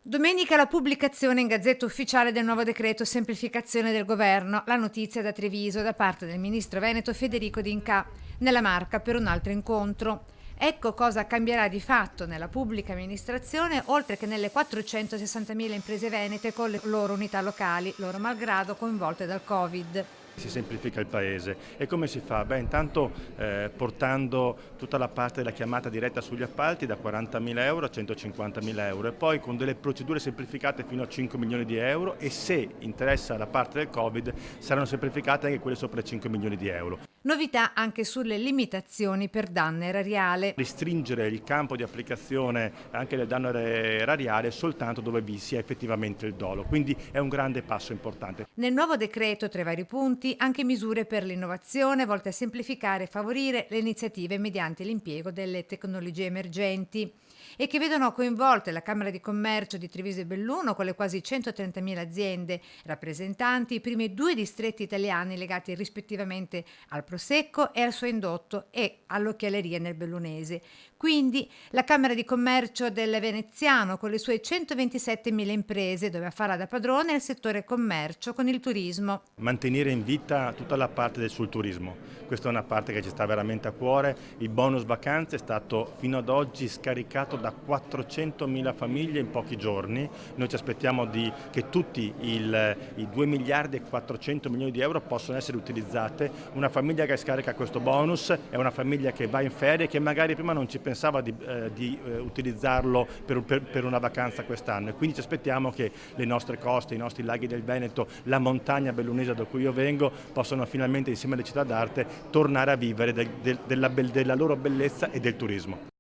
Domenica la pubblicazione in Gazzetta Ufficiale del nuovo decreto semplificazione del governo, la notizia da Treviso da parte del ministro veneto Federico D'Incà nella Marca per un altro incontro. Ecco cosa cambierà di fatto nella pubblica amministrazione, oltre che nelle 460.000 imprese venete con le loro unità locali, loro malgrado coinvolte dal Covid. Si semplifica il paese. E come si fa? Beh, intanto portando tutta la parte della chiamata diretta sugli appalti da 40.000 euro a 150.000 euro e poi con delle procedure semplificate fino a 5 milioni di euro e se interessa la parte del Covid saranno semplificate anche quelle sopra i 5 milioni di euro. Novità anche sulle limitazioni per danno erariale. Restringere il campo di applicazione anche del danno erariale soltanto dove vi sia effettivamente il dolo, quindi è un grande passo importante. Nel nuovo decreto, tra i vari punti, anche misure per l'innovazione volte a semplificare e favorire le iniziative mediante l'impiego delle tecnologie emergenti e che vedono coinvolte la Camera di Commercio di Treviso e Belluno con le quasi 130.000 aziende rappresentanti i primi due distretti italiani legati rispettivamente al Prosecco e al suo indotto e all'occhialeria nel bellunese. Quindi la Camera di Commercio del Veneziano con le sue 127.000 imprese dove farà da padrone il settore commercio con il turismo. Mantenere in vita tutta la parte sul turismo, questa è una parte che ci sta veramente a cuore. Il bonus vacanze è stato fino ad oggi scaricato da 400.000 famiglie in pochi giorni, noi ci aspettiamo che tutti i 2 miliardi e 400 milioni di euro possano essere utilizzate. Una famiglia che scarica questo bonus è una famiglia che va in ferie e che magari prima non ci pensava di utilizzarlo per una vacanza quest'anno e quindi ci aspettiamo che le nostre coste, i nostri laghi del Veneto, la montagna bellunese da cui io vengo possano finalmente insieme alle città d'arte tornare a vivere della loro bellezza e del turismo.